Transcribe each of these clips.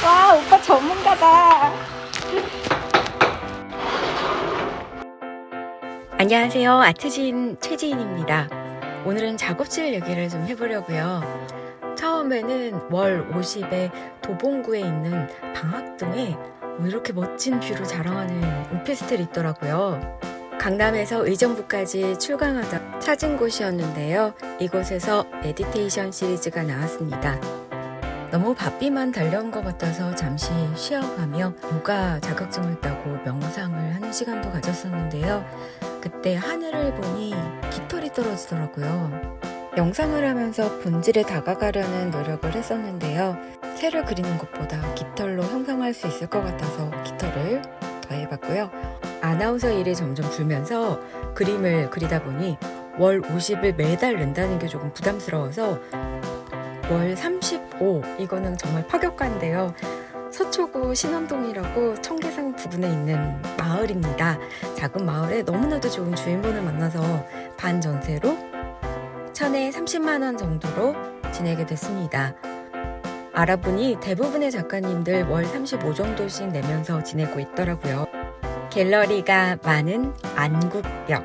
와, 오빠 전문가다. 안녕하세요. 아트지인 최지인입니다. 오늘은 작업실 얘기를 좀 해보려고요. 처음에는 월 50에 도봉구에 있는 방학동에 이렇게 멋진 뷰를 자랑하는 오피스텔이 있더라고요. 강남에서 의정부까지 출강하다 찾은 곳이었는데요. 이곳에서 메디테이션 시리즈가 나왔습니다. 너무 바삐만 달려온 것 같아서 잠시 쉬어가며 요가 자격증을 따고 명상을 하는 시간도 가졌었는데요. 그때 하늘을 보니 깃털이 떨어지더라고요. 영상을 하면서 본질에 다가가려는 노력을 했었는데요. 새를 그리는 것보다 깃털로 형상할 수 있을 것 같아서 깃털을 더해봤고요. 아나운서 일이 점점 줄면서 그림을 그리다 보니 월 50을 매달 낸다는 게 조금 부담스러워서 월 35, 이거는 정말 파격가인데요. 서초구 신원동이라고 청계산 부근에 있는 마을입니다. 작은 마을에 너무나도 좋은 주인분을 만나서 반전세로 천에 30만 원 정도로 지내게 됐습니다. 알아보니 대부분의 작가님들 월 35 정도씩 내면서 지내고 있더라고요. 갤러리가 많은 안국역,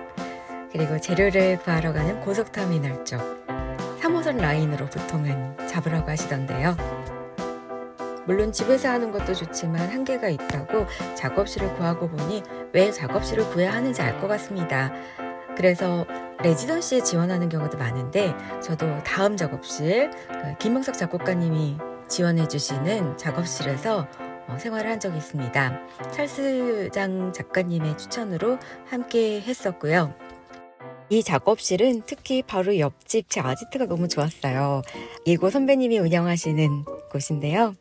그리고 재료를 구하러 가는 고속터미널 쪽 3호선 라인으로 보통은 잡으라고 하시던데요. 물론 집에서 하는 것도 좋지만 한계가 있다고 작업실을 구하고 보니 왜 작업실을 구해야 하는지 알 것 같습니다. 그래서 레지던시에 지원하는 경우도 많은데 저도 다음 작업실, 김명석 작곡가님이 지원해 주시는 작업실에서 생활을 한 적이 있습니다. 찰스장 작가님의 추천으로 함께 했었고요. 이 작업실은 특히 바로 옆집 제 아지트가 너무 좋았어요. 이곳 선배님이 운영하시는 곳인데요.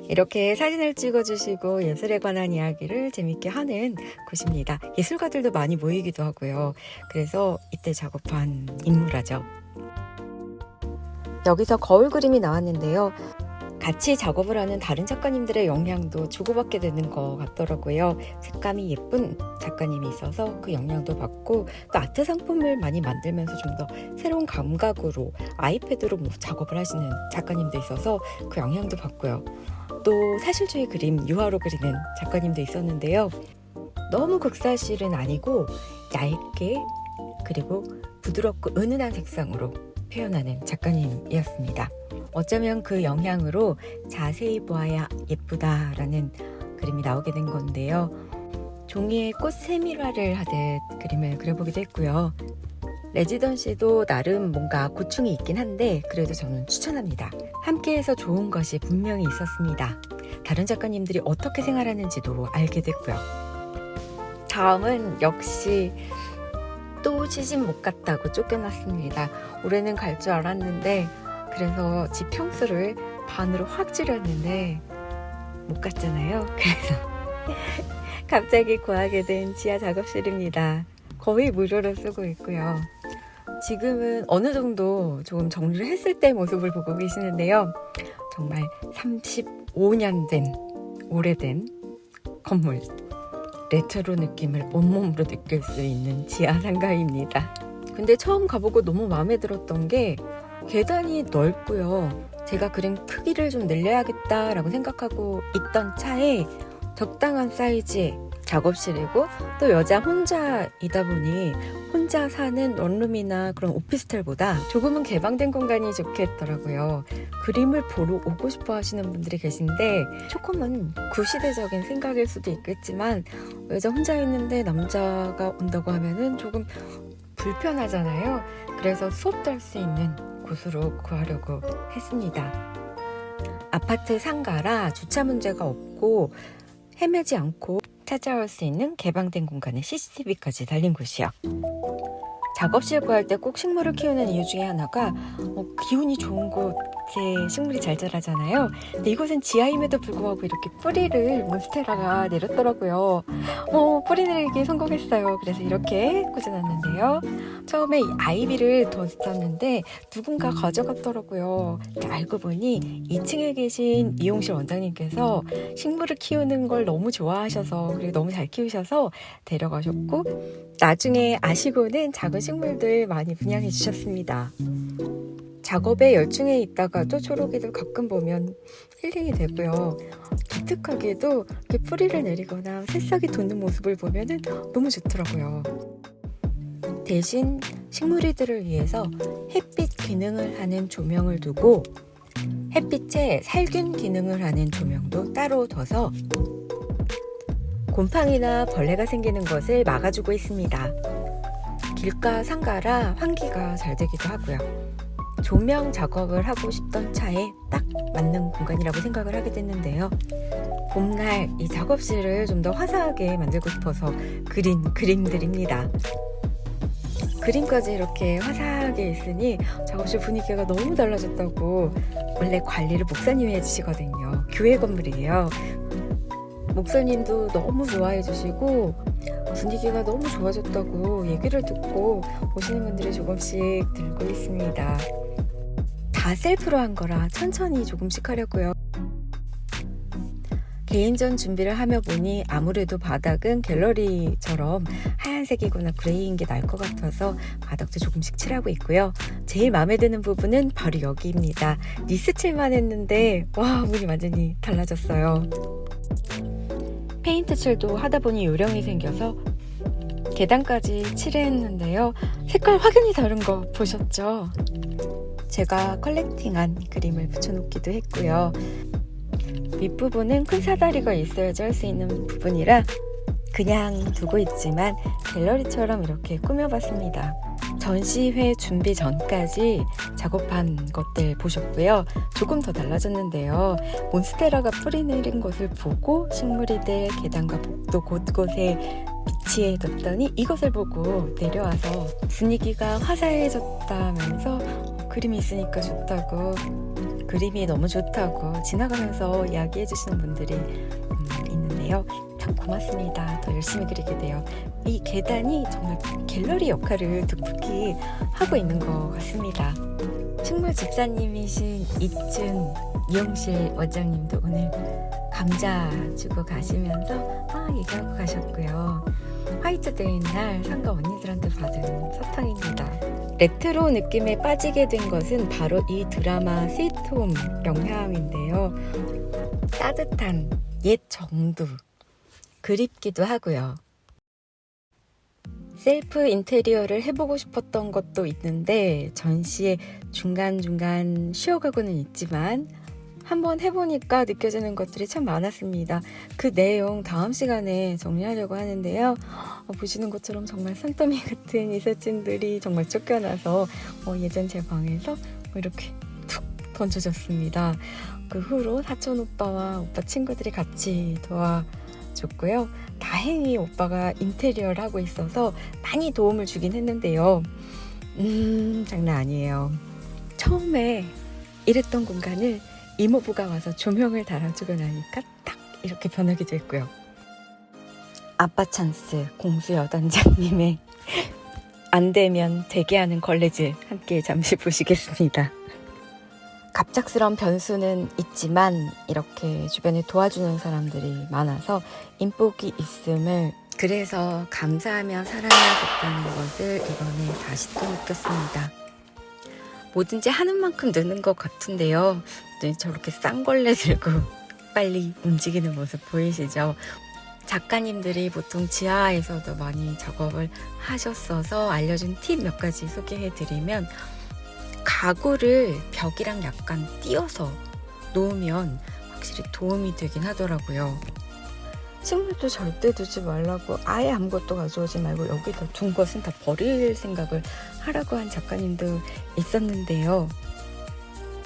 이렇게 사진을 찍어주시고 예술에 관한 이야기를 재밌게 하는 곳입니다. 예술가들도 많이 모이기도 하고요. 그래서 이때 작업한 인물화죠. 여기서 거울 그림이 나왔는데요. 같이 작업을 하는 다른 작가님들의 영향도 주고받게 되는 것 같더라고요. 색감이 예쁜 작가님이 있어서 그 영향도 받고 또 아트 상품을 많이 만들면서 좀 더 새로운 감각으로 아이패드로 작업을 하시는 작가님도 있어서 그 영향도 받고요. 또 사실주의 그림, 유화로 그리는 작가님도 있었는데요. 너무 극사실은 아니고 얇게 그리고 부드럽고 은은한 색상으로 표현하는 작가님이었습니다. 어쩌면 그 영향으로 자세히 보아야 예쁘다라는 그림이 나오게 된 건데요. 종이에 꽃 세밀화를 하듯 그림을 그려보기도 했고요. 레지던시도 나름 뭔가 고충이 있긴 한데 그래도 저는 추천합니다. 함께해서 좋은 것이 분명히 있었습니다. 다른 작가님들이 어떻게 생활하는지도 알게 됐고요. 다음은 역시 또 시집 못 갔다고 쫓겨났습니다. 올해는 갈 줄 알았는데 그래서 집 평수를 반으로 확 줄였는데 못 갔잖아요. 그래서 갑자기 구하게 된 지하 작업실입니다. 거의 무료로 쓰고 있고요. 지금은 어느 정도 조금 정리를 했을 때 모습을 보고 계시는데요. 정말 35년 된 오래된 건물, 레트로 느낌을 온몸으로 느낄 수 있는 지하 상가입니다. 근데 처음 가보고 너무 마음에 들었던 게 계단이 넓고요. 제가 그림 크기를 좀 늘려야겠다라고 생각하고 있던 차에 적당한 사이즈의 작업실이고 또 여자 혼자이다 보니 혼자 사는 원룸이나 그런 오피스텔보다 조금은 개방된 공간이 좋겠더라고요. 그림을 보러 오고 싶어 하시는 분들이 계신데 조금은 구시대적인 생각일 수도 있겠지만 여자 혼자 있는데 남자가 온다고 하면은 조금 불편하잖아요. 그래서 수업도 할 수 있는 곳으로 구하려고 했습니다. 아파트 상가라 주차 문제가 없고 헤매지 않고 찾아올 수 있는 개방된 공간에 CCTV까지 달린 곳이요. 작업실 구할 때 꼭 식물을 키우는 이유 중에 하나가 기운이 좋은 곳에 식물이 잘 자라잖아요. 근데 이곳은 지하임에도 불구하고 이렇게 뿌리를 몬스테라가 내렸더라고요. 뿌리 내리기 성공했어요. 그래서 이렇게 꽂아놨는데요. 처음에 아이비를 뒀었는데 누군가 가져갔더라고요. 알고 보니 2층에 계신 미용실 원장님께서 식물을 키우는 걸 너무 좋아하셔서 그리고 너무 잘 키우셔서 데려가셨고 나중에 아시고는 작은 식물들 많이 분양해 주셨습니다. 작업에 열중해 있다가도 초록이들 가끔 보면 힐링이 되고요. 기특하게도 이렇게 뿌리를 내리거나 새싹이 돋는 모습을 보면 너무 좋더라고요. 대신 식물이들을 위해서 햇빛 기능을 하는 조명을 두고 햇빛에 살균 기능을 하는 조명도 따로 둬서 곰팡이나 벌레가 생기는 것을 막아주고 있습니다. 길가 상가라 환기가 잘 되기도 하고요. 조명 작업을 하고 싶던 차에 딱 맞는 공간이라고 생각을 하게 됐는데요. 봄날 이 작업실을 좀 더 화사하게 만들고 싶어서 그린 그림들입니다. 그림까지 이렇게 화사하게 있으니 작업실 분위기가 너무 달라졌다고 원래 관리를 목사님이 해주시거든요. 교회 건물이에요. 목사님도 너무 좋아해 주시고 분위기가 너무 좋아졌다고 얘기를 듣고 오시는 분들이 조금씩 들고 있습니다. 다 셀프로 한 거라 천천히 조금씩 하려고요. 개인전 준비를 하며 보니 아무래도 바닥은 갤러리처럼 하얀색이거나 그레이인 게 나을 것 같아서 바닥도 조금씩 칠하고 있고요. 제일 마음에 드는 부분은 바로 여기입니다. 니스 칠만 했는데 와, 문이 완전히 달라졌어요. 페인트 칠도 하다 보니 요령이 생겨서 계단까지 칠했는데요. 색깔 확연히 다른 거 보셨죠? 제가 컬렉팅한 그림을 붙여놓기도 했고요. 윗부분은 큰 사다리가 있어야지 할 수 있는 부분이라 그냥 두고 있지만 갤러리처럼 이렇게 꾸며봤습니다. 전시회 준비 전까지 작업한 것들 보셨고요. 조금 더 달라졌는데요. 몬스테라가 뿌리 내린 것을 보고 식물이들 계단과 복도 곳곳에 비치해뒀더니 이것을 보고 내려와서 분위기가 화사해졌다면서 그림이 있으니까 좋다고, 그림이 너무 좋다고 지나가면서 이야기해 주시는 분들이 있는데요. 참 고맙습니다. 더 열심히 그리게 돼요. 이 계단이 정말 갤러리 역할을 득득히 하고 있는 것 같습니다. 식물 집사님이신 이춘 미용실 원장님도 오늘 감자 주고 가시면서 얘기하고 가셨고요. 화이트데이 날 상가 언니들한테 받은 사탕입니다. 레트로 느낌에 빠지게 된 것은 바로 이 드라마 스위트홈 영향인데요. 따뜻한 옛 정두 그립기도 하고요. 셀프 인테리어를 해보고 싶었던 것도 있는데 전시에 중간중간 쉬어가고는 있지만 한번 해보니까 느껴지는 것들이 참 많았습니다. 그 내용 다음 시간에 정리하려고 하는데요. 보시는 것처럼 정말 산더미 같은 이 사진들이 정말 쫓겨나서 예전 제 방에서 이렇게 툭 던져졌습니다. 그 후로 사촌 오빠와 오빠 친구들이 같이 도와줬고요. 다행히 오빠가 인테리어를 하고 있어서 많이 도움을 주긴 했는데요. 장난 아니에요. 처음에 이랬던 공간을 이모부가 와서 조명을 달아주고 나니까 딱 이렇게 변하기도 했고요. 아빠 찬스 공수 여단장님의 안 되면 되게 하는 걸레질 함께 잠시 보시겠습니다. 갑작스러운 변수는 있지만 이렇게 주변에 도와주는 사람들이 많아서 인복이 있음을, 그래서 감사하며 살아야겠다는 것을 이번에 다시 또 느꼈습니다. 뭐든지 하는 만큼 느는 것 같은데요. 저렇게 쌍걸레 들고 빨리 움직이는 모습 보이시죠? 작가님들이 보통 지하에서도 많이 작업을 하셨어서 알려준 팁 몇 가지 소개해드리면, 가구를 벽이랑 약간 띄어서 놓으면 확실히 도움이 되긴 하더라고요. 식물도 절대 두지 말라고, 아예 아무것도 가져오지 말고 여기다 둔 것은 다 버릴 생각을 하라고 한 작가님도 있었는데요.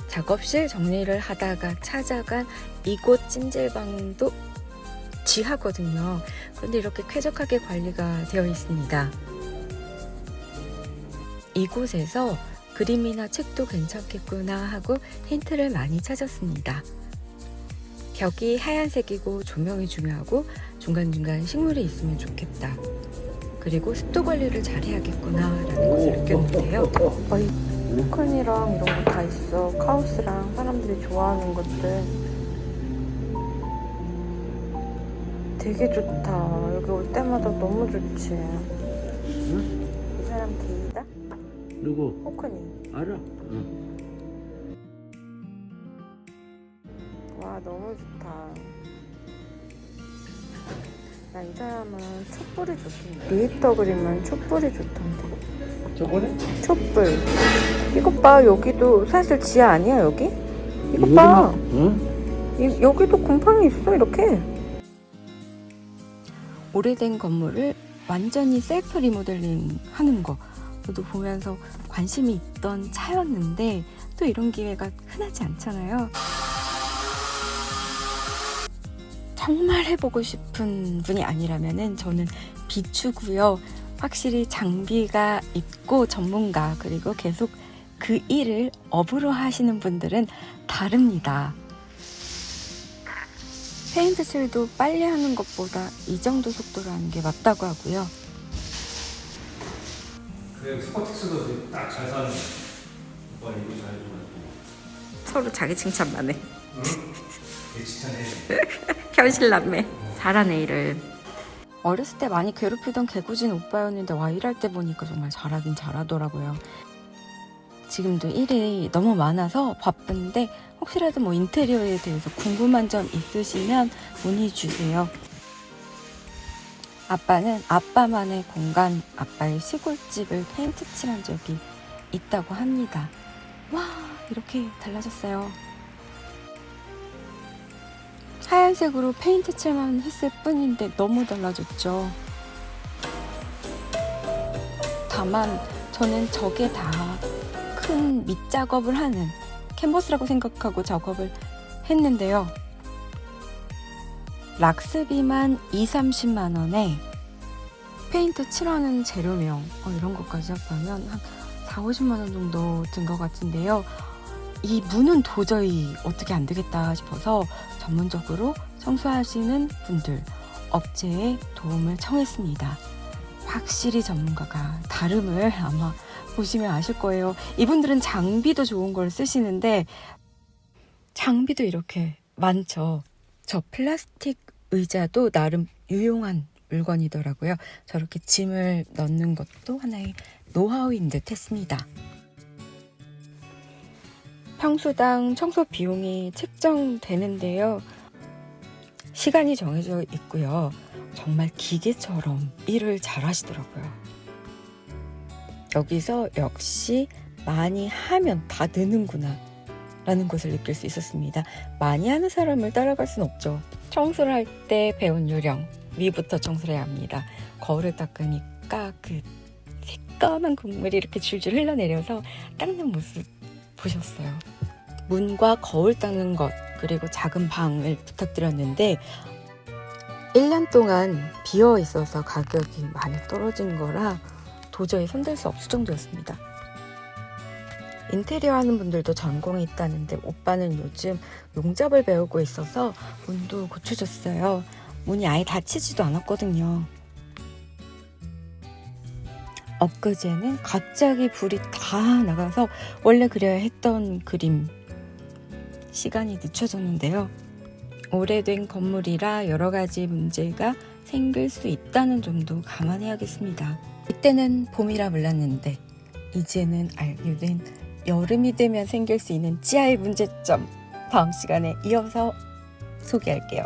작업실 정리를 하다가 찾아간 이곳 찜질방도 지하거든요. 그런데 이렇게 쾌적하게 관리가 되어 있습니다. 이곳에서 그림이나 책도 괜찮겠구나 하고 힌트를 많이 찾았습니다. 벽이 하얀색이고 조명이 중요하고 중간중간 식물이 있으면 좋겠다. 그리고 습도 관리를 잘 해야겠구나 라는 것을 느꼈는데요. 콘이랑 이런 거 다 있어. 카우스랑 사람들이 좋아하는 것들. 되게 좋다. 여기 올 때마다 너무 좋지. 응? 이 사람 게이다? 누구? 호크니. 알아? 응. 너무 좋다. 나 이 사람은 촛불이 좋던데. 리히터 그림은 촛불이 좋던데. 저번에? 촛불. 이것 봐, 여기도 사실 지하 아니야 여기? 이것 봐. 응? 여기도 곰팡이 있어 이렇게. 오래된 건물을 완전히 셀프 리모델링 하는 거 저도 보면서 관심이 있던 차였는데 또 이런 기회가 흔하지 않잖아요. 정말 해보고 싶은 분이 아니라면은 저는 비추고요. 확실히 장비가 있고 전문가 그리고 계속 그 일을 업으로 하시는 분들은 다릅니다. 페인트 칠도 빨리 하는 것보다 이 정도 속도로 하는 게 맞다고 하고요. 그래 스포틱스도 딱 잘 사는 오빠 이거 잘 해줘가지고 서로 자기 칭찬만 해. 응? 얘 칭찬해. 현실남매. 잘하네 일을. 어렸을 때 많이 괴롭히던 개구진 오빠였는데 와 일할 때 보니까 정말 잘하긴 잘하더라고요. 지금도 일이 너무 많아서 바쁜데 혹시라도 뭐 인테리어에 대해서 궁금한 점 있으시면 문의 주세요. 아빠는 아빠만의 공간, 아빠의 시골집을 페인트 칠한 적이 있다고 합니다. 와, 이렇게 달라졌어요. 하얀색으로 페인트 칠만 했을 뿐인데 너무 달라졌죠. 다만 저는 저게 다 큰 밑작업을 하는 캔버스라고 생각하고 작업을 했는데요. 락스비만 20-30만 원에 페인트 칠하는 재료명 이런 것까지 합하면 한 40-50만 원 정도 든 것 같은데요. 이 문은 도저히 어떻게 안 되겠다 싶어서 전문적으로 청소하시는 분들, 업체에 도움을 청했습니다. 확실히 전문가가 다름을 아마 보시면 아실 거예요. 이분들은 장비도 좋은 걸 쓰시는데 장비도 이렇게 많죠. 저 플라스틱 의자도 나름 유용한 물건이더라고요. 저렇게 짐을 넣는 것도 하나의 노하우인 듯 했습니다. 평수당 청소 비용이 책정되는데요. 시간이 정해져 있고요. 정말 기계처럼 일을 잘 하시더라고요. 여기서 역시 많이 하면 다 느는구나 라는 것을 느낄 수 있었습니다. 많이 하는 사람을 따라갈 순 없죠. 청소를 할 때 배운 요령, 위부터 청소를 해야 합니다. 거울을 닦으니까 그 새까만 국물이 이렇게 줄줄 흘러내려서 닦는 모습 보셨어요. 문과 거울 닦는 것 그리고 작은 방을 부탁드렸는데 1년 동안 비어 있어서 가격이 많이 떨어진 거라 도저히 손댈 수 없을 정도였습니다. 인테리어 하는 분들도 전공이 있다는데 오빠는 요즘 용접을 배우고 있어서 문도 고쳐줬어요. 문이 아예 닫히지도 않았거든요. 엊그제는 갑자기 불이 다 나가서 원래 그려야 했던 그림 시간이 늦춰졌는데요. 오래된 건물이라 여러 가지 문제가 생길 수 있다는 점도 감안해야겠습니다. 이때는 봄이라 몰랐는데 이제는 알게 된 여름이 되면 생길 수 있는 지하의 문제점 다음 시간에 이어서 소개할게요.